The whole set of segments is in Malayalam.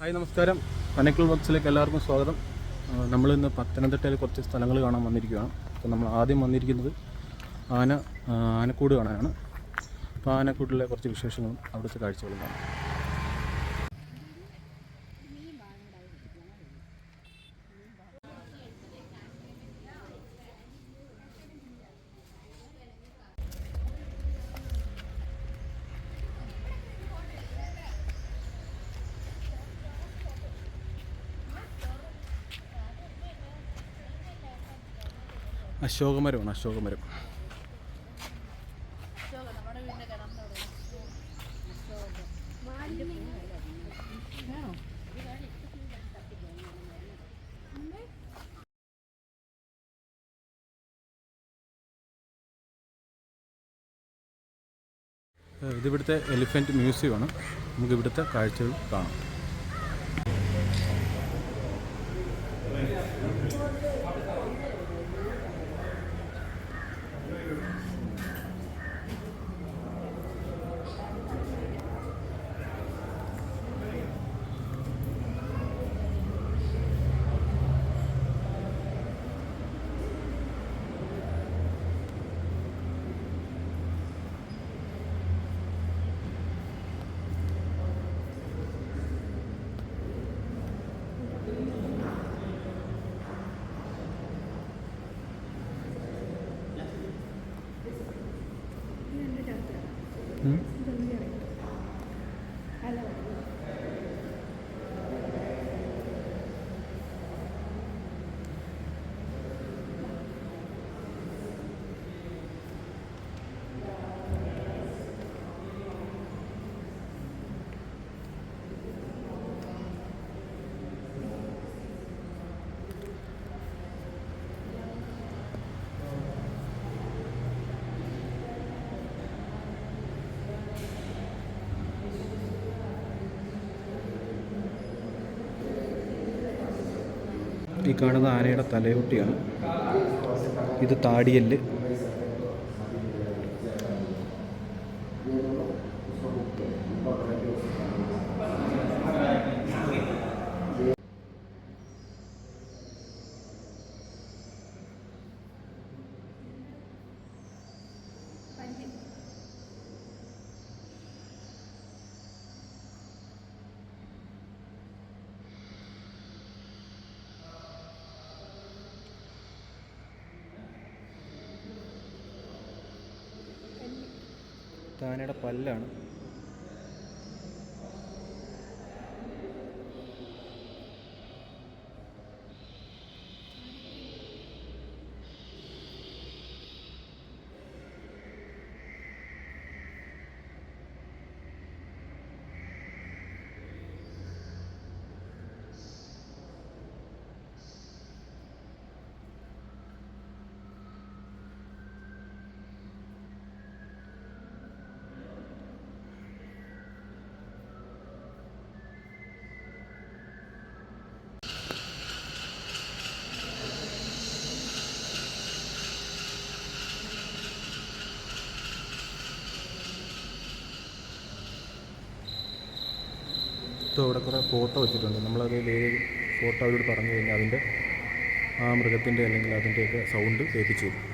ഹായ് നമസ്കാരം. പനക്കിൾ ബോക്സിലേക്ക് എല്ലാവർക്കും സ്വാഗതം. നമ്മളിന്ന് പത്തനംതിട്ടയിൽ കുറച്ച് സ്ഥലങ്ങൾ കാണാൻ വന്നിരിക്കുകയാണ്. അപ്പോൾ നമ്മൾ ആദ്യം വന്നിരിക്കുന്നത് ആനക്കൂട് കാണാനാണ്. അപ്പോൾ ആനക്കൂട്ടിലെ കുറച്ച് വിശേഷങ്ങളും അവിടുത്തെ കാഴ്ചകളും കാണാം. അശോകമരമാണ്, അശോകമരം. ഇതിവിടുത്തെ എലിഫൻറ്റ് മ്യൂസിയമാണ്. നമുക്ക് ഇവിടുത്തെ കാഴ്ചകൾ കാണാം. ഈ കാണുന്ന ആനയുടെ തലയോട്ടിയാണ്. ഇത് താടിയല്ല്. ആനയുടെ പല്ലാണ്. അവിടെ കുറേ ഫോട്ടോ വെച്ചിട്ടുണ്ട്. നമ്മളത് ഏത് ഫോട്ടോ അവരോട് പറഞ്ഞു കഴിഞ്ഞാൽ അതിൻ്റെ ആ മൃഗത്തിൻ്റെ അല്ലെങ്കിൽ അതിൻ്റെയൊക്കെ സൗണ്ട് കേൾപ്പിച്ചു തരും.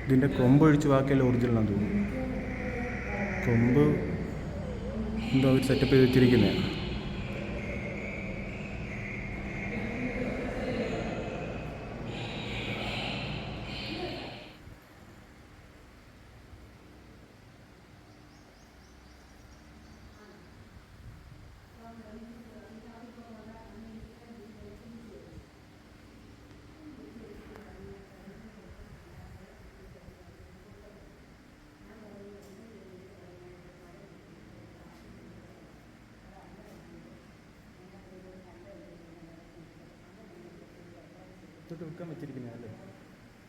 ഇതിൻ്റെ കൊമ്പ് ഒഴിച്ച് ബാക്കിയെല്ലാം ഒറിജിനലാണെന്ന് തോന്നുന്നു. കൊമ്പ് എന്തോ അവർ സെറ്റപ്പ് ചെയ്ത് വെച്ചിരിക്കുന്നതാണ്. ഇതൊക്കെ വിൽക്കാൻ വെച്ചിരിക്കുന്നതല്ലേ?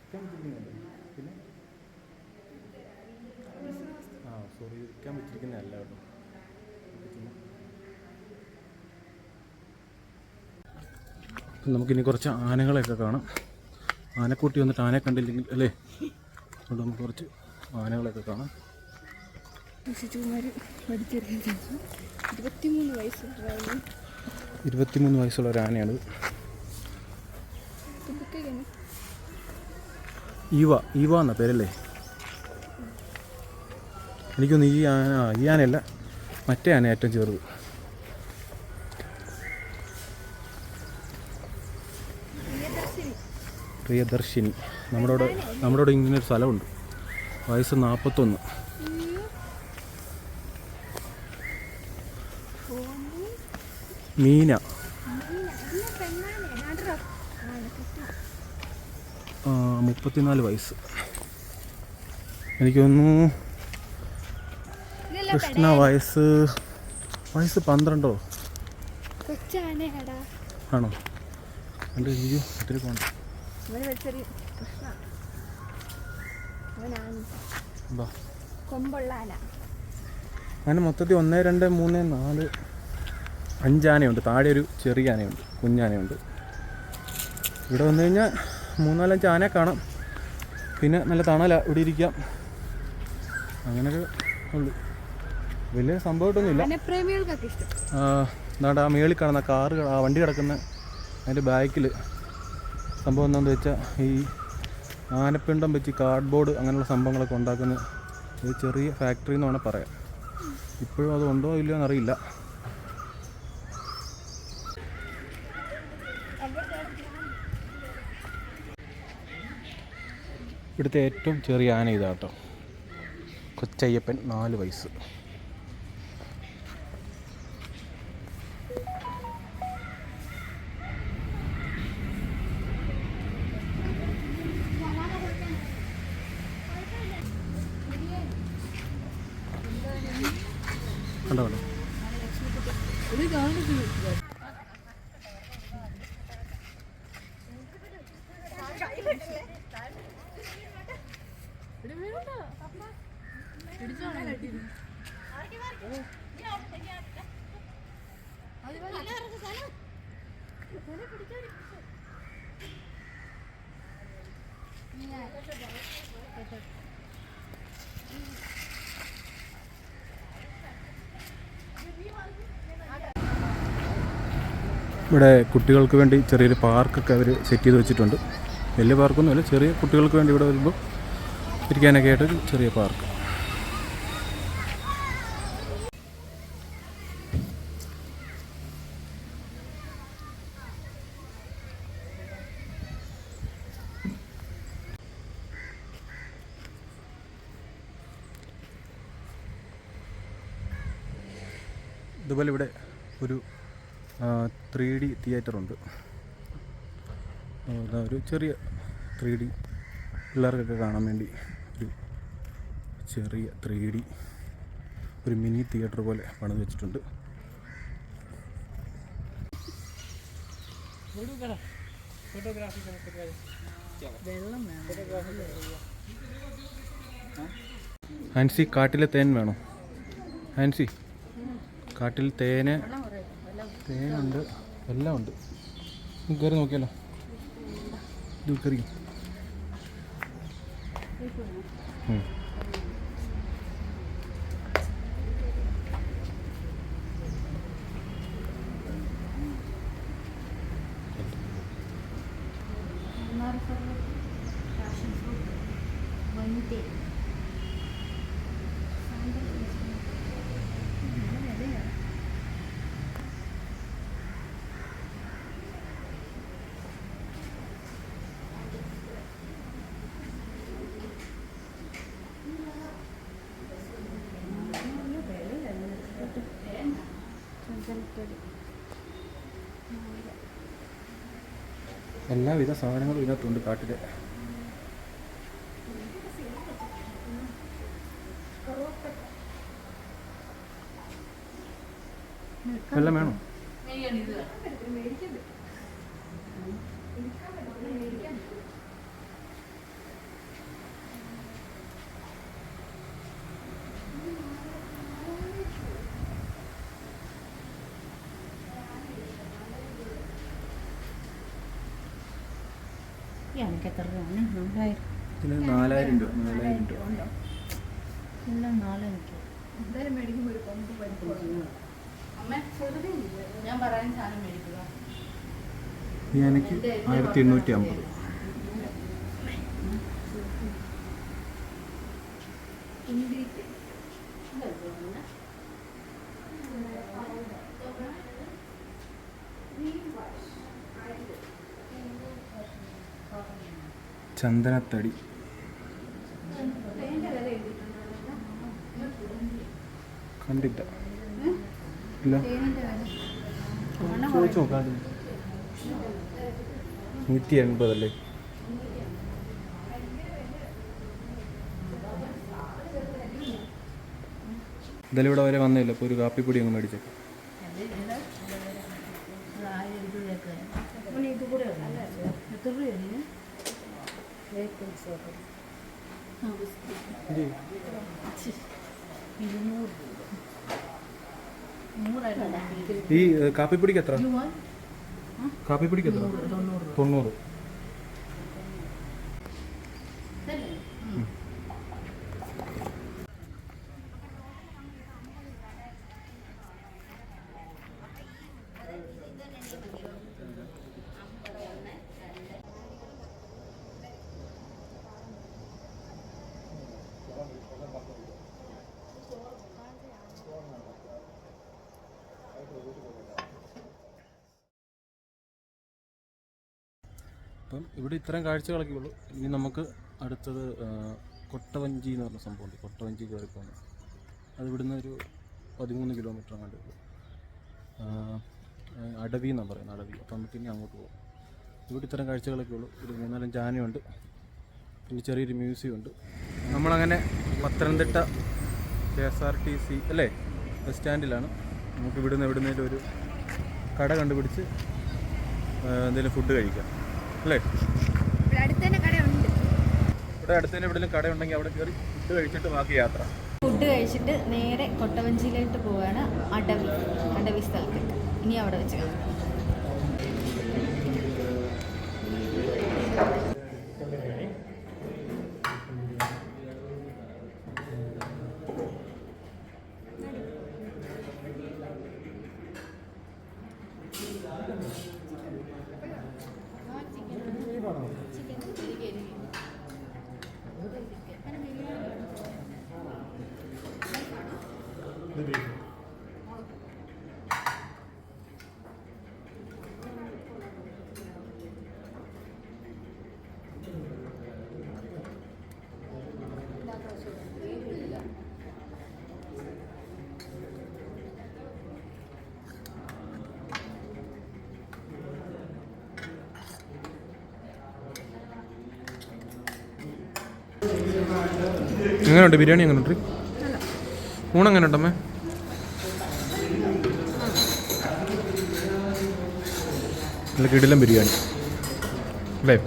വിൽക്കാൻ വെച്ചിരിക്കുന്നതല്ലേ? പിന്നെ സോറി, വിൽക്കാൻ വെച്ചിരിക്കുന്നതല്ല കേട്ടോ. നമുക്കിനി കുറച്ച് ആനകളെയൊക്കെ കാണാം. ആനക്കൂട്ടി വന്നിട്ട് ആനയെ കണ്ടില്ലെങ്കിൽ അല്ലേ, അതുകൊണ്ട് നമുക്ക് കുറച്ച് ആനകളെയൊക്കെ കാണാം. 23 വയസ്സുള്ള ഒരു ആനയാണിത്. ഈവ എന്നാ പേരല്ലേ? എനിക്കൊന്ന് ഈ ആനയല്ല, മറ്റേ ആന ഏറ്റവും ചെറുത്. പ്രിയദർശിനി. നമ്മുടെ ഇവിടെ ഇങ്ങനൊരു സ്ഥലമുണ്ട്. വയസ്സ് 41. മീന 34 വയസ്സ്. എനിക്കൊന്നു കൃഷ്ണ വയസ്സ് 12 ആണോ? എൻ്റെ അയ്യോ ഒത്തിരി പോകണ്ട. അങ്ങനെ മൊത്തത്തിൽ 1, 2, 3, 4, 5 ആനയുണ്ട്. താഴെ ഒരു ചെറിയ ആനയുണ്ട്, കുഞ്ഞാനയുണ്ട്. ഇവിടെ വന്നു കഴിഞ്ഞാൽ 3, 4, 5 ആനയെ കാണാം. പിന്നെ നല്ല തണല, ഇവിടെ ഇരിക്കാം, അങ്ങനെയൊക്കെ ഉള്ളു. വലിയ സംഭവമായിട്ടൊന്നുമില്ല. എന്നാണ്ട് ആ മേളിൽ കാണുന്ന കാറ്, ആ വണ്ടി കിടക്കുന്ന അതിൻ്റെ ബാക്കിൽ സംഭവം എന്താണെന്ന് വെച്ചാൽ ഈ ആനപ്പിണ്ടം വെച്ച് കാർഡ്ബോർഡ് അങ്ങനെയുള്ള സംഭവങ്ങളൊക്കെ ഉണ്ടാക്കുന്ന ഒരു ചെറിയ ഫാക്ടറി എന്ന് വേണമെങ്കിൽ പറയാം. ഇപ്പോഴും അത് ഉണ്ടോ ഇല്ലയോ എന്നറിയില്ല. ഇവിടുത്തെ ഏറ്റവും ചെറിയ ആന ഇതാട്ടോ, കൊച്ചയ്യപ്പൻ 4 വയസ്സ്. കണ്ടോ ഇവിടെ കുട്ടികൾക്ക് വേണ്ടി ചെറിയൊരു പാർക്കൊക്കെ അവർ സെറ്റ് ചെയ്ത് വെച്ചിട്ടുണ്ട്. വലിയ പാർക്കൊന്നുമില്ല, ചെറിയ കുട്ടികൾക്ക് വേണ്ടി ഇവിടെ വരുമ്പോൾ ഇരിക്കാനൊക്കെ ആയിട്ടൊരു ചെറിയ പാർക്ക്. ഇതുപോലെ ഇവിടെ ഒരു 3D തിയേറ്ററുണ്ട്. ഒരു ചെറിയ 3D പിള്ളേർക്കൊക്കെ കാണാൻ വേണ്ടി ഒരു ചെറിയ 3D ഒരു മിനി തിയേറ്റർ പോലെ പണിത് വെച്ചിട്ടുണ്ട്. ഹാൻസി, കാട്ടിലെ തേൻ വേണോ? ഹാൻസി, കാട്ടിൽ തേനുണ്ട്, എല്ലാം ഉണ്ട്. കയറി നോക്കിയാലോ? ഇത് കയറി. എല്ലാവിധ സാധനങ്ങളും ഇതിനകത്തുണ്ട് കാട്ടിലെ. എല്ലാം വേണോ? എനിക്ക് എത്ര രൂപയാണ്? 4000. ഇതിന് 4000 രൂപ. 4000 രൂപ ഉണ്ടോ? എല്ലാം 4 എനിക്ക്. എന്തായാലും മേടിക്കുമ്പോൾ ഒരു കൊമ്പ് പരിപ്പ് അമ്മ ഞാൻ പറയാൻ സാധനം മേടിക്കുക. എനിക്ക് 1850. ചന്ദനത്തടി കണ്ടില്ല. ഇല്ല, ചോദിച്ചു നോക്കാം. 180 അല്ലേ? എന്തായാലും ഇവിടെ വരെ വന്നില്ല. അപ്പോൾ ഒരു കാപ്പിപ്പൊടി അങ്ങ് മേടിച്ചേക്കാം. ഈ കാപ്പിപ്പൊടിക്ക് എത്ര? കാപ്പിപ്പൊടിക്ക് എത്ര? 90. അപ്പം ഇവിടെ ഇത്രയും കാഴ്ചകളൊക്കെ ഉള്ളൂ. ഇനി നമുക്ക് അടുത്തത് കൊട്ടവഞ്ചി എന്ന് പറഞ്ഞ സംഭവമുണ്ട്. കൊട്ടവഞ്ചി കയറി പോകുന്നത്. അത് ഇവിടുന്ന് ഒരു 13 കിലോമീറ്റർ അങ്ങോട്ട് ഉള്ളൂ. അടവി എന്നാണ് പറയുന്നത്, അടവി. അപ്പം നമുക്ക് ഇനി അങ്ങോട്ട് പോകും. ഇവിടെ ഇത്തരം കാഴ്ചകളൊക്കെ ഉള്ളൂ. ഒരു 3-4 ആനയുണ്ട്, പിന്നെ ചെറിയൊരു മ്യൂസിയം ഉണ്ട്. നമ്മളങ്ങനെ പത്തനംതിട്ട KSRTC അല്ലേ ബസ് സ്റ്റാൻഡിലാണ്. നമുക്ക് ഇവിടുന്ന് എവിടുന്നേലും ഒരു കട കണ്ടുപിടിച്ച് എന്തെങ്കിലും ഫുഡ് കഴിക്കാം അല്ലേ? ഇവിടെ അടുത്ത് തന്നെ കടയുണ്ട്. ഇവിടെ അടുത്ത് തന്നെ എവിടെയെങ്കിലും കടയുണ്ടെങ്കിൽ അവിടെ കയറി ഫുഡ് കഴിച്ചിട്ട് ബാക്കി യാത്ര. ഫുഡ് കഴിച്ചിട്ട് നേരെ കൊട്ടവഞ്ചിയിലോട്ട് പോവാണ്. അടവി സ്ഥലത്തേക്ക്. ഇനി അവിടെ വെച്ച് കാണാം. എങ്ങനെയുണ്ട് ബിരിയാണി? എങ്ങനെയുണ്ട്? ഊണെങ്ങനെ ഉണ്ടമ്മേ? നല്ല കിടിലം ബിരിയാണി അല്ലേ?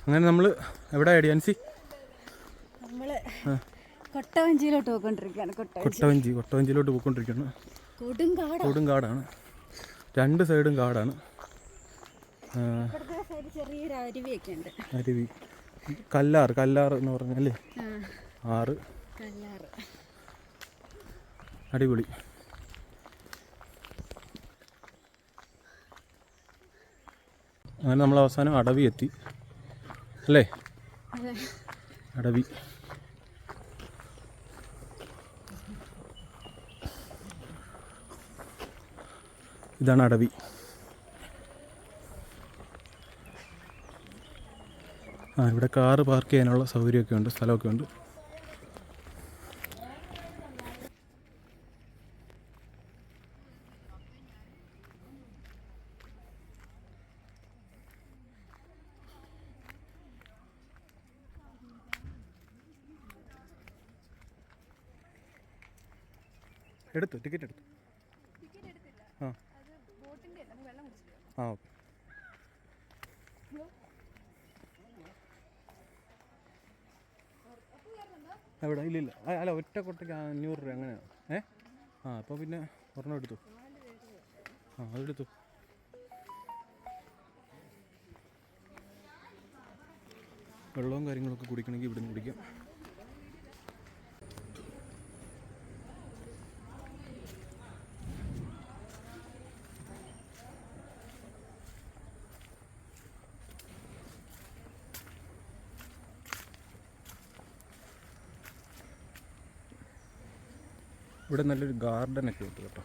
അങ്ങനെ നമ്മൾ എവിടെ അടിയാൻസി? നമ്മൾ കൊട്ടവഞ്ചിയിലോട്ട് പോയിക്കൊണ്ടിരിക്കുകയാണ്. കൊട്ടവഞ്ചിയിലോട്ട് പോയിക്കൊണ്ടിരിക്കുകയാണ്. കൊടുങ്കാടാണ്. 2 സൈഡും കാടാണ്. ചെറിയൊരു അരുവിയൊക്കെ ഉണ്ട്. അരുവി, കല്ലാർ എന്ന് പറഞ്ഞാൽ ആറ്. അടിപൊളി. അങ്ങനെ നമ്മൾ അവസാനം അടവി എത്തി അല്ലേ? അടവി ഇതാണ് അടവി. ഇവിടെ കാറ് പാർക്ക് ചെയ്യാനുള്ള സൗകര്യമൊക്കെ ഉണ്ട്, സ്ഥലമൊക്കെ ഉണ്ട്. ടിക്കറ്റ് എടുത്തു. ആ ആ ഓക്കെ. എവിടെ? ഇല്ലില്ല. അല്ല, ഒറ്റ കൊട്ടയ്ക്ക് 500 രൂപ അങ്ങനെയാണ്. അപ്പോൾ പിന്നെ ഒരെണ്ണം എടുത്തു. അതെടുത്തു. വെള്ളവും കാര്യങ്ങളൊക്കെ കുടിക്കണമെങ്കിൽ ഇവിടെ നിന്ന് കുടിക്കാം. ഇവിടെ നല്ലൊരു ഗാർഡനൊക്കെ ഉണ്ട് കേട്ടോ.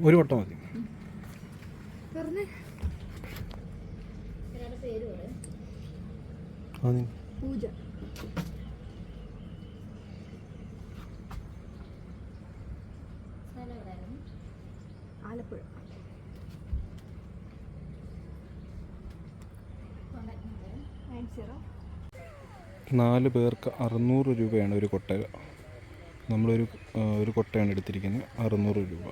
ഒരു വട്ടം മതി. പൂജ ആലപ്പുഴ. 4 പേർക്ക് 600 രൂപയാണ് ഒരു കൊട്ടക. ഒരു കൊട്ടയാണ് എടുത്തിരിക്കുന്നത്, 600 രൂപ.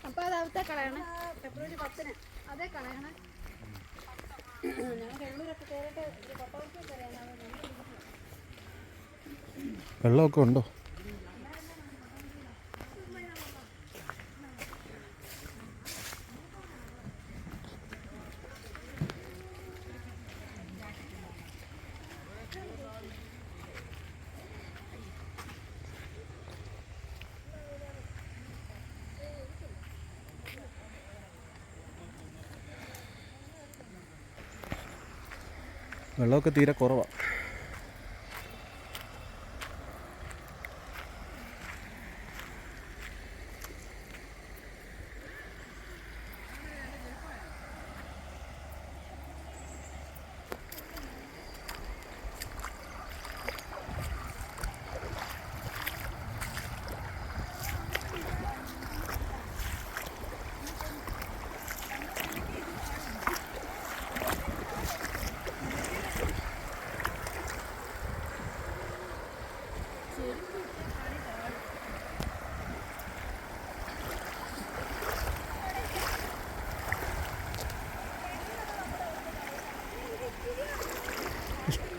അപ്പൊ അത് അവിടുത്തെ കളയണേ, ഫെബ്രുവരി 10 അതേ കളയണേ. വെള്ളമൊക്കെ ഉണ്ടോ? വെള്ളമൊക്കെ തീരെ കുറവാണ്.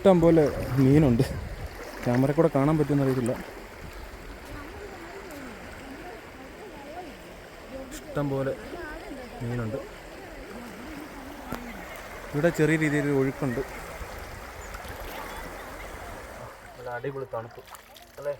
ഇഷ്ടം പോലെ മീനുണ്ട്. ക്യാമറ കൂടെ കാണാൻ പറ്റുമെന്ന് അറിയത്തില്ല. ഇഷ്ടം പോലെ മീനുണ്ട്. ഇവിടെ ചെറിയ രീതിയിൽ ഒഴുക്കുണ്ട്. നല്ല അടിപൊളി തണുപ്പ് അല്ലേ.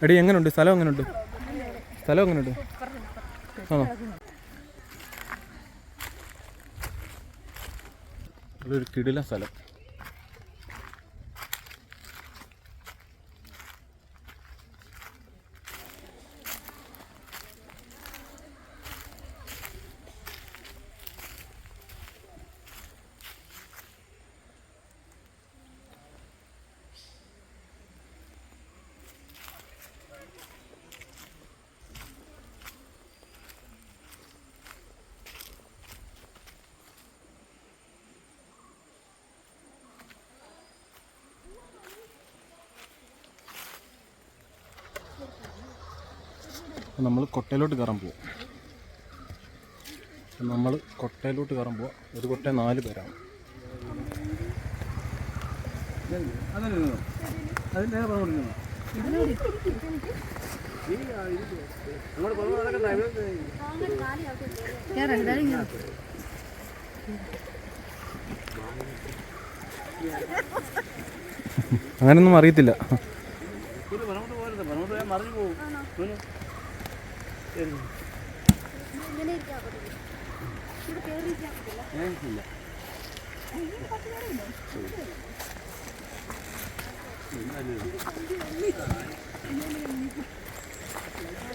എടി എങ്ങനെയുണ്ട് സ്ഥലം? എങ്ങനെയുണ്ട് സ്ഥലം? എങ്ങനെയുണ്ട്? ആണോ? നല്ലൊരു കിടിലൻ സ്ഥലം. നമ്മൾ കൊട്ടയിലോട്ട് കയറാൻ പോവാം. ഒരു കൊട്ട 4 പേരാണ്. അങ്ങനൊന്നും അറിയത്തില്ല.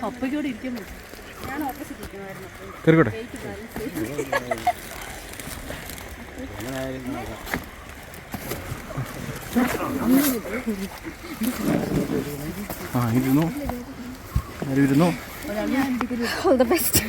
അപ്പയ്ക്കോടെ ഇരിക്കാൻ പറ്റും. ഞാൻ ഓപ്പോസിറ്റ് ഇരിക്കണമായിരുന്നു. കയറിക്കോട്ടെ. ഇരുന്നു. All the best.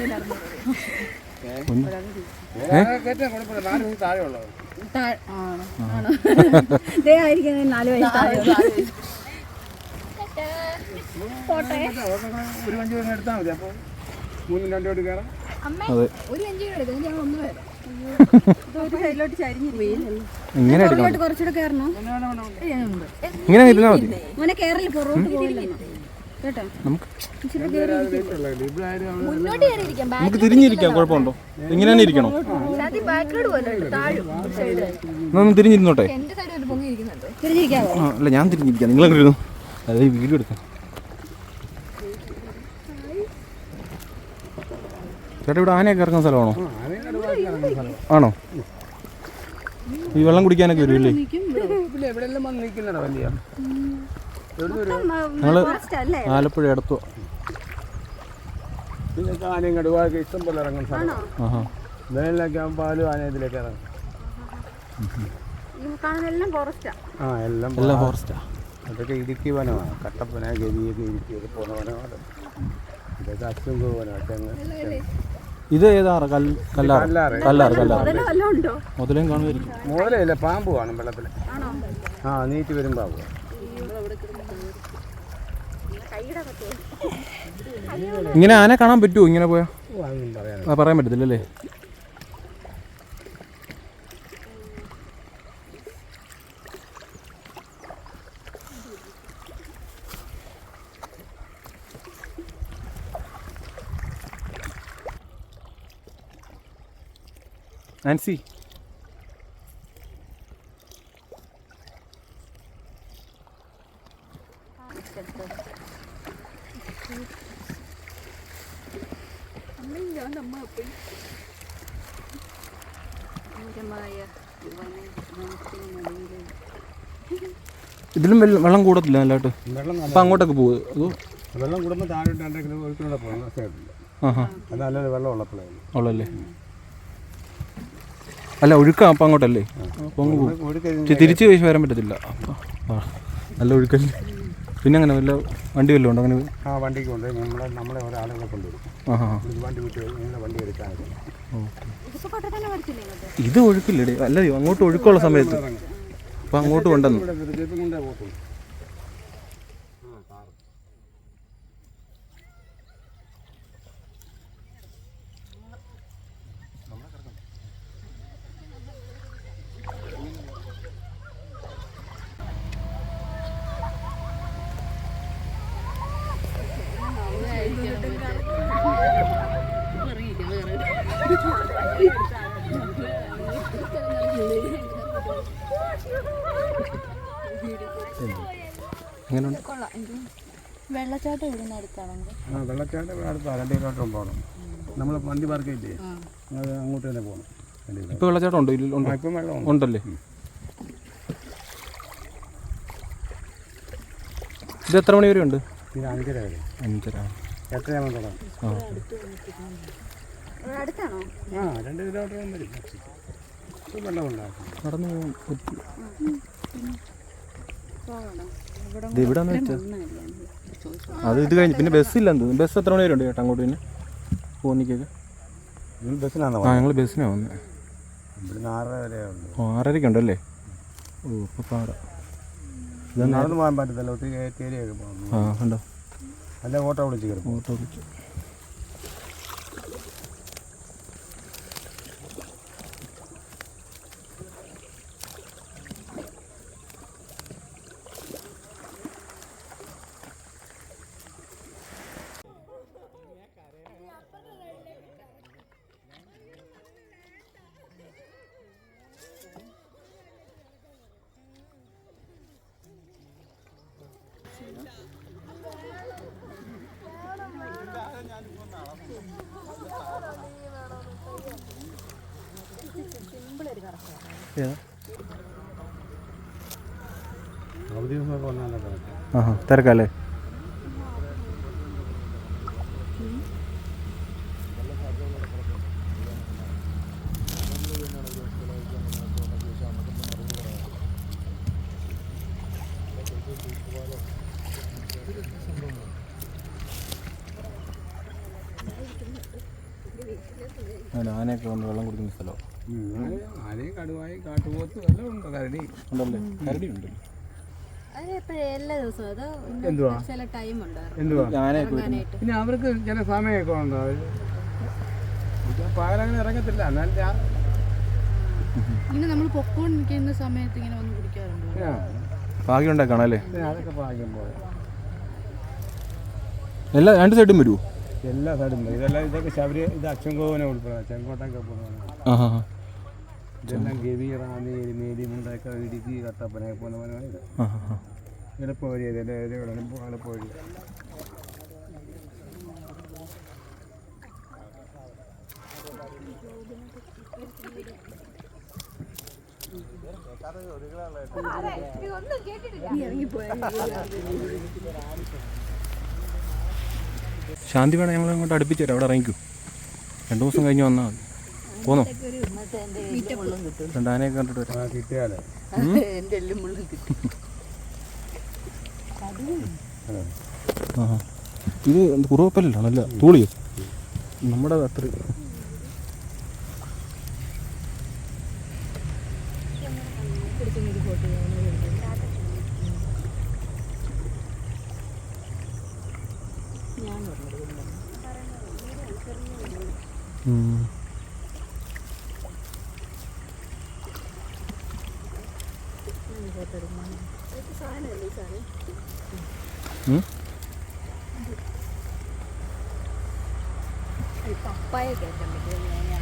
ഇങ്ങനെ കുറച്ചുകൂടെ കയറണോ? ഇങ്ങനെ ഇരുന്നാൽ മതി. മോനെ കേരള പുറത്തോട്ട് പോയില്ല കേട്ടോ. നമുക്ക് തിരിഞ്ഞിരിക്കാം. കുഴപ്പമുണ്ടോ? ഇങ്ങനെ തന്നെ ഇരിക്കണോ? തിരിഞ്ഞിരുന്നോട്ടെ. അല്ല ഞാൻ തിരിഞ്ഞിരിക്കാം. നിങ്ങളെങ്ങനെ ഇരുന്നു? അതായത് വീഡിയോ എടുക്കാം. ചേട്ടാ ഇവിടെ ആനയൊക്കെ ഇറങ്ങുന്ന സ്ഥലമാണോ? ആണോ? ഈ വെള്ളം കുടിക്കാനൊക്കെ വരുമല്ലേ? ഞങ്ങള് ആലപ്പുഴ അടുത്തു. ഇഷ്ടം പോലെ ഇറങ്ങുന്ന സ്ഥലം. വേനലൊക്കെ ആകുമ്പോൾ പാലും ആന ഇതിലേക്ക് ഇറങ്ങും. എല്ലാം ഫോറസ്റ്റാ. അതൊക്കെ ഇടുക്കി വനമാണ്. കട്ടപ്പന, ഗവിയൊക്കെ ഇടുക്കിയൊക്കെ പോകുന്ന വനമാണ്. ഇതൊക്കെ അച്ഛൻ വനം. ഇത് ഏതാറ്? കല്ലാറ്. മുതലേം കാണുമായിരിക്കും. മുതലല്ല, പാമ്പ് കാണും വെള്ളത്തിൽ. നീറ്റ് വരും പാമ്പ്. ഇങ്ങനെ ആന കാണാൻ പറ്റുമോ? ഇങ്ങനെ പോയാ പറയാൻ പറയാൻ പറ്റത്തില്ലല്ലേ? നാൻസി ഇതിലും വെള്ളം കൂടത്തില്ല നല്ലതായിട്ട്. അപ്പം അങ്ങോട്ടൊക്കെ പോകും. അതോ വെള്ളം കൂടുമ്പോൾ താഴെ 2 കിലോമീറ്റർ പോകുന്ന അവസ്ഥയായിട്ടില്ല. അത് നല്ലൊരു വെള്ളം ഉള്ളപ്പോഴേ ഉള്ളല്ലേ? അല്ല ഒഴുക്കാം. അപ്പം അങ്ങോട്ടല്ലേ? അപ്പം അങ്ങ് പോകും. തിരിച്ച് വരാൻ പറ്റത്തില്ല. അപ്പം നല്ല ഒഴുക്കല്ലേ? പിന്നെ അങ്ങനെ വല്ല വണ്ടി വല്ലതും ഉണ്ടോ അങ്ങനെ? ആ വണ്ടിക്ക് കൊണ്ട് നമ്മളെ ഒരാളുകളെ കൊണ്ടുവരും. വണ്ടി വിട്ട് ഇങ്ങനെ വണ്ടി എടുക്കാനൊക്കെ. ഇത് ഒഴുക്കില്ലേ? അല്ല അങ്ങോട്ട് ഒഴുക്കുള്ള സമയത്ത് അപ്പം അങ്ങോട്ട് കൊണ്ടുവന്നു. കൊണ്ടേ പോകത്തുള്ളൂ. എങ്ങനെയുണ്ട്? വെള്ളച്ചാട്ടം ഇവിടുന്ന് അടുത്താണോ? ആ വെള്ളച്ചാട്ടം ഇവിടെ അടുത്താണ്. 2 കിലോമീറ്റർ പോകണം. നമ്മൾ വണ്ടി പാർക്ക് ചെയ്യില്ലേ, അത് അങ്ങോട്ട് തന്നെ പോകണം. ഇപ്പോൾ വെള്ളച്ചാട്ടം ഉണ്ടോ? ഉണ്ടോ? ഇപ്പം വെള്ളം ഉണ്ടല്ലേ? ഇത് എത്ര മണി വരെ ഉണ്ട്? ഇത് 5:30 വരെ. 5:30. 8:30 തുടങ്ങും. അടുത്താണോ? ആ 2 കിലോമീറ്റർ വരും. ഇപ്പം വെള്ളം ഉണ്ടാകും. നടന്നു ഇത് എവിടാന്ന് വെച്ചാൽ അത് ഇത് കഴിഞ്ഞ് പിന്നെ ബസ്സില്ലെന്ന് തോന്നുന്നു. ബസ് എത്ര മണി വരെ ഉണ്ട് ചേട്ടാ അങ്ങോട്ട്? പിന്നെ പോന്നിക്കൊക്കെ ബസ്സിലാണോ? ആ ഞങ്ങൾ ബസ്സിനാണ് വന്നത്. ഇവിടുന്ന് 6:30 വരെ ഉണ്ട്. 6:30 ഉണ്ടല്ലേ? ഓ ഇപ്പോൾ പാടാം. നടന്ന് പോകാൻ പറ്റത്തില്ല, ഒത്തിരി ഏരിയൊക്കെ പോകണം. ആ ഉണ്ടോ? അല്ല ഓട്ടോ വിളിച്ച് കയറും. ഓട്ടോ വിളിച്ചു. അവധി ദിവസമൊക്കെ വന്നാലേ കിടക്കും. ആ തിരക്കല്ലേ? ആനയൊക്കെ വന്ന് വെള്ളം കുടിക്കുന്ന സ്ഥലമാണ്. ആനയും കടുവായി കാട്ടുപോത്തും എല്ലാം ഉണ്ട്. കരടി ഉണ്ടല്ലേ? കരടി ഉണ്ട്. എല്ലാ ദിവസവും അതോ എന്തുവാ ചില ടൈം ഉണ്ടായിരുന്നു? എന്തുവാ ആനയൊക്കെ വരുന്നു. പിന്നെ അവർക്ക് ചില സമയമൊക്കെ ഉണ്ട്. പകലങ്ങനെ ഇറങ്ങത്തില്ല. എന്നാലും ഇങ്ങനെ നമ്മൾ പൊക്കോണ്ടിരിക്കുന്ന സമയത്ത് ഇങ്ങനെ വന്ന് കുടിക്കാറുണ്ട്. ഭാഗ്യം ഉണ്ടാക്കണം അല്ലേ? അതൊക്കെ ഭാഗ്യം പോലെ. എല്ലാ 2 സൈഡും വരുമോ? എല്ലാ സൈഡും ഇതെല്ലാം. ഇതൊക്കെ ശബരി, ഇത് അച്ചൻകോവനെ ഉൾപ്പെടെ ചെങ്കോട്ടൊക്കെ പോകുന്നതാണ്. ആ ഇതെല്ലാം ഗവി, റാന്നി, എരുമേലി, മുണ്ടൊക്കെ ഇടുക്കി, കട്ടപ്പന പോകുന്നവനാണ് ഇത്. എളുപ്പ വഴി. എളുപ്പ വഴി. ശാന്തി വേണം ഞങ്ങൾ അങ്ങോട്ട് അടുപ്പിച്ചു തരാം. അവിടെ ഇറങ്ങിക്കൂ. 2 ദിവസം കഴിഞ്ഞ് വന്നാൽ മതി. പോന്നോ? 2 ആനയൊക്കെ കണ്ടിട്ട് വരാം. കിട്ടിയാലേ ഇത് കുറുവപ്പല്ലോ? നല്ല തൂളിയോ? നമ്മുടെ അത്ര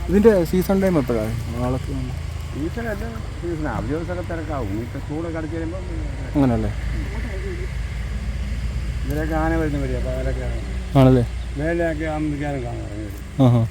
ഇതിൻ്റെ സീസൺ ടൈം എപ്പോഴാണ്? നാളത്തെ സീസണല്ല. സീസൺ അവധി ദിവസമൊക്കെ തിരക്കാവും. ഇപ്പം സ്കൂളൊക്കെ അടച്ചു കഴിയുമ്പോൾ അങ്ങനല്ലേ? ഇതിലൊക്കെ ആന വരുന്ന വരിക. പകലൊക്കെ ആണല്ലേ? മേലെയൊക്കെ അമ്മിക്കാനും കാണാൻ ഇറങ്ങി വരും. ആഹാ.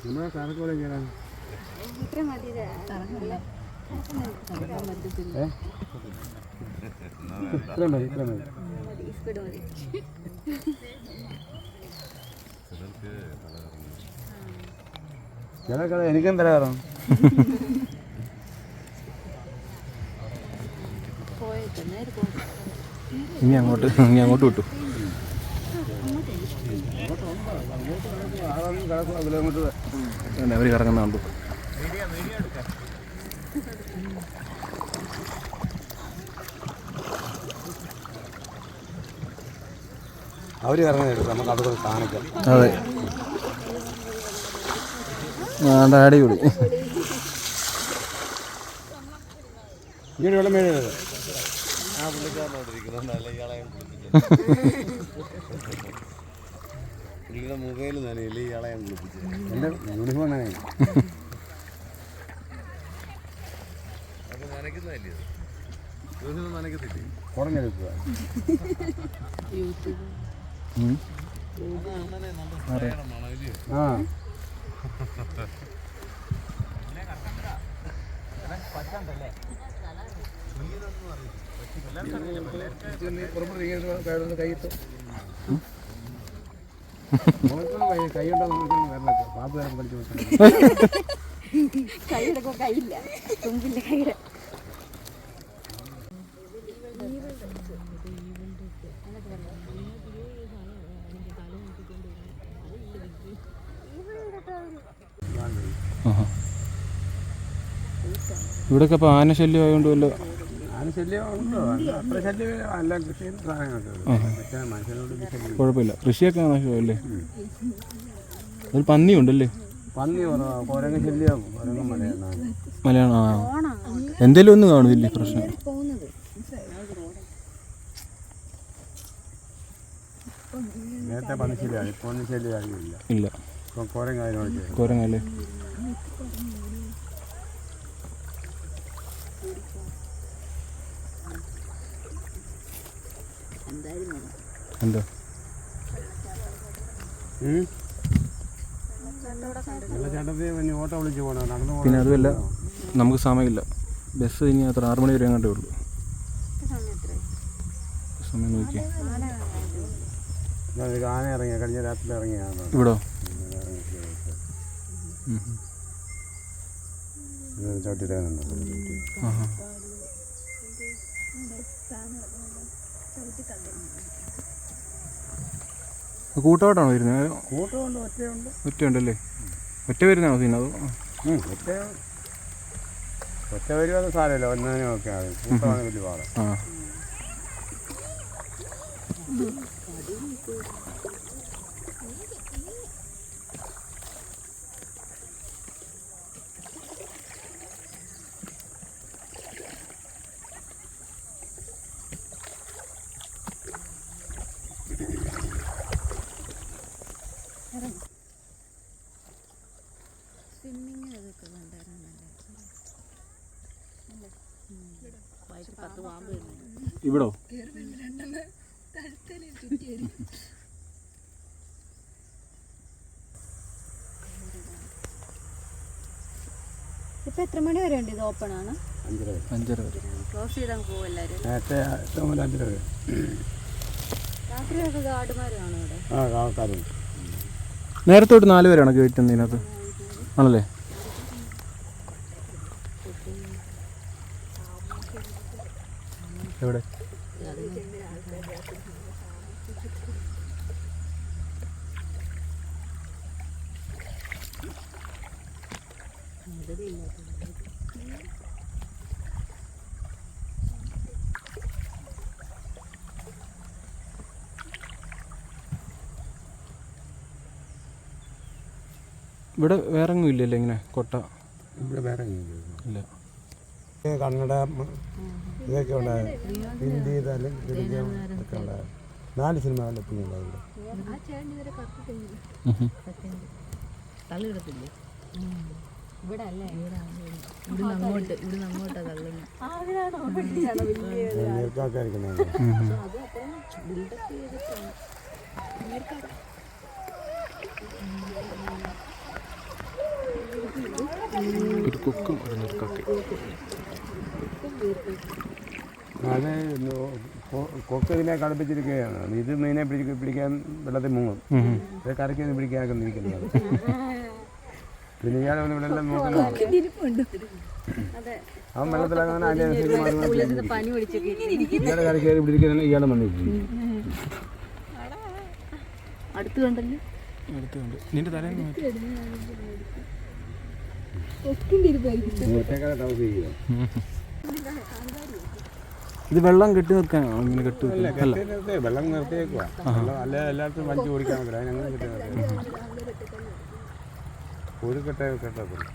നമ്മളെ കറക്കോലെ ചെയ്യാൻ ഇത്ര മതി ഇത്ര മതി സ്പീഡ് മതി. ചില കഥ എനിക്കും തരാറും ഇനി അങ്ങോട്ട് വിട്ടു. കിലോമീറ്റർ അവർ കറങ്ങുന്ന കണ്ടു. അവർ ഇറങ്ങുന്നുണ്ട്, നമുക്ക് അവിടെ കാണിക്കാം. അതെ, അടിപൊളി. ഇങ്ങനെ വെള്ളം മേടിയത് മൊബൈൽ നനയില്ല, ഇയാളെ ഞാൻ കുളിപ്പിച്ചത്. എൻ്റെ യൂണിഫോം നനയും. അത് നനയ്ക്കുന്നതല്ലേ, യൂണിഫോം നനയ്ക്കത്തില്ലേ? ഉടഞ്ഞെടുക്കുക. ആ പുറപ്പെടുത്ത് കൈയിട്ടു കൈയുണ്ടോ വരണം. പാമ്പ് വരാൻ പഠിച്ചു കൈയെടുക്കോ, കൈയില്ല, തുമ്പില്ല കൈയുടെ. ഇവിടെയൊക്കെ ഇപ്പോൾ ആനശല്യം ആയതുകൊണ്ട് വല്ല ശല്യം ഉണ്ടോ? അത്ര ശല്യം എല്ലാം കൃഷി ചെയ്യുന്ന സാധനങ്ങളൊക്കെ പക്ഷേ മനുഷ്യനോട് ശല്യം കുഴപ്പമില്ല. കൃഷിയൊക്കെ നഷ്ടമല്ലേ? ഒരു പന്നിയുണ്ടല്ലേ? പന്നി കുറവാണ്, കുരങ്ങ് ശല്യം. കുരങ്ങ് മലയാണ്. മലയാളം. ആ, എന്തേലും ഒന്ന് കാണും, വലിയ പ്രശ്നം. നേരത്തെ പന്നി ശല്യമാണ്, ഇപ്പോൾ ഒന്നും ശല്യം അറിയില്ല. ഇല്ല, ഇപ്പം കുരങ്ങായതിനോട് കുരങ്ങല്ലേ? എന്താ വെള്ളച്ചാട്ടത്തിൽ പിന്നെ ഓട്ടോ വിളിച്ച് പോകണം, നടന്നു പോകണം. പിന്നെ അതുമല്ല, നമുക്ക് സമയമില്ല. ബസ് ഇനി അത്ര 6 മണി വരെ അങ്ങോട്ടേ ഉള്ളൂ. സമയം നോക്കി. ആന ഇറങ്ങിയ കഴിഞ്ഞ രാത്രി ഇറങ്ങിയാണ് ഇവിടോ? ചവിട്ടിയിടുന്നുണ്ട്. കൂട്ടമായിട്ടാണോ വരുന്നത്? കൂട്ടമുണ്ട്, ഒറ്റയുണ്ട്. ഒറ്റയുണ്ടല്ലേ? ഒറ്റ വരുന്നതാണോ സീൻ? അതോ ഒറ്റ വരുവാതെ സാരമില്ല, ഒന്നിനും ഒക്കെ ആകും. കൂട്ടമാണ് വലിയ പാട്. ആ, ഇവിടോ? ഇപ്പൊ എത്ര മണി വരെ ഉണ്ട് ഇത്? ഓപ്പൺ ആണ്? 5:30 വരെ. ക്ലോസ് ചെയ്താൽ പോകും എല്ലാവരും. നേരത്തെ 5 വരെ. രാത്രിയൊക്കെ ഗാർഡുമാർ കാണും ഇവിടെ. ആ, ആൾക്കാരുണ്ട്. നേരത്തെ തൊട്ട് 4 വരെയാണ് ഗേറ്റ് ഇതിനകത്ത് ആണല്ലേ? എവിടെ? ഇവിടെ വേറെ ഒന്നും ഇല്ലല്ലേ ഇങ്ങനെ കൊട്ട? ഇവിടെ വേറെ ഇല്ല. കന്നഡ ഇതൊക്കെ ഉണ്ടായത്, ഹിന്ദി തെലുങ്കം ഒക്കെ ഉണ്ടായത്. 4 സിനിമ ഉണ്ടായിട്ടുണ്ട്. ഇവിടെ അല്ലേ? നീർക്കാക്കായിരിക്കുന്നത്. ഒരു കൊക്കും ഒരു കക്കി. അത് കൊക്ക് ഇതിനെ കളിപ്പിച്ചിരിക്കുകയാണ്. ഇത് മീനെ പിടിക്കാൻ വെള്ളത്തിൽ മുങ്ങും. ഇത് കരയ്ക്ക് പിടിക്കാനൊക്കെ നിൽക്കുന്നത്. പിന്നെ ഇയാളെ ഇവിടെ എല്ലാം നോക്കുന്നത് അവൻ വെള്ളത്തിലങ്ങനെ ഇയാളെ കരയ്ക്ക് കയറി പിടിക്കുന്ന ഇയാളെ വന്നിരിക്കും. അടുത്ത് കണ്ടല്ലോ. അടുത്തുണ്ട് നിന്റെ തലേന്ന് ഇത് വെള്ളം കെട്ടി നിർത്താനാണോ ഇങ്ങനെ കെട്ടി വെള്ളം നിർത്തിയേക്കുക. അല്ല എല്ലായിടത്തും വഞ്ചി ഓടിക്കാൻ പറ്റില്ല. അതിനങ്ങനെ കെട്ടി നിർത്തി ഒരു കെട്ടത്തില്ല.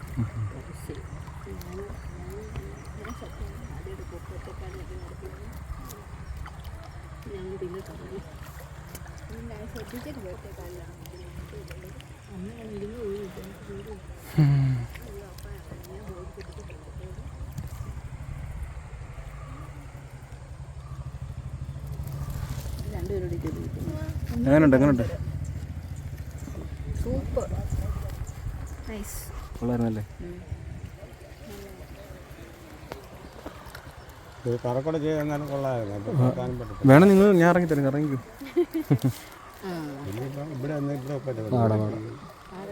എങ്ങനെയുണ്ട് സൂപ്പർ നൈസ്. കൊള്ളായിരുന്നല്ലേ? കറക്കൂടെ ചെയ്തെന്നാലും കൊള്ളായിരുന്നു. വേണം നിങ്ങൾ ഞാൻ ഇറങ്ങി തരും. ഇറങ്ങിക്കൂ. ഇവിടെ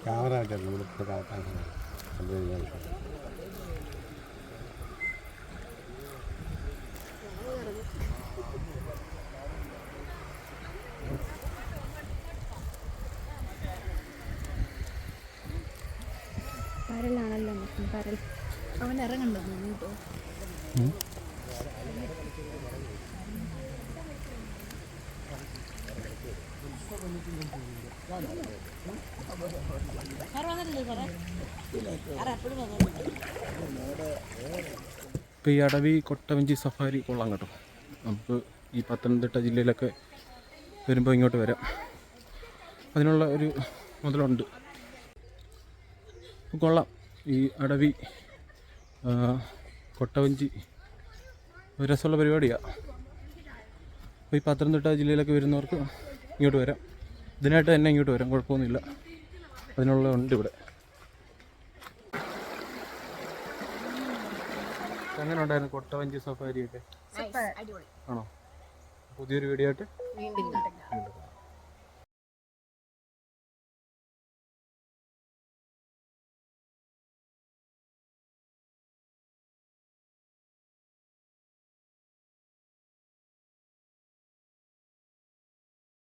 ക്യാമറ ആയിട്ടായിരുന്നു ഇവിടെ കാക്കാൻ. പരലാണല്ലോ പരൽ. അവൻ ഇറങ്ങണ്ടോ കേട്ടോ. ഇപ്പോൾ ഈ അടവി കൊട്ടവഞ്ചി സഫാരി കൊള്ളാം കേട്ടോ. നമുക്ക് ഈ പത്തനംതിട്ട ജില്ലയിലൊക്കെ വരുമ്പോൾ ഇങ്ങോട്ട് വരാം. അതിനുള്ള ഒരു മുതലുണ്ട്. കൊള്ളാം. ഈ അടവി കൊട്ടവഞ്ചി ഒരു രസമുള്ള പരിപാടിയാണ്. അപ്പോൾ ഈ പത്തനംതിട്ട ജില്ലയിലൊക്കെ വരുന്നവർക്ക് ഇങ്ങോട്ട് വരാം. ഇതിനായിട്ട് തന്നെ ഇങ്ങോട്ട് വരാം, കുഴപ്പമൊന്നുമില്ല. അതിനുള്ള ഉണ്ട് ഇവിടെ. എങ്ങനെ ഉണ്ടായിരുന്നു കൊട്ടവഞ്ചി സഫാരിയൊക്കെ? ആണോ? പുതിയൊരു വീഡിയോ ആയിട്ട് വീണ്ടും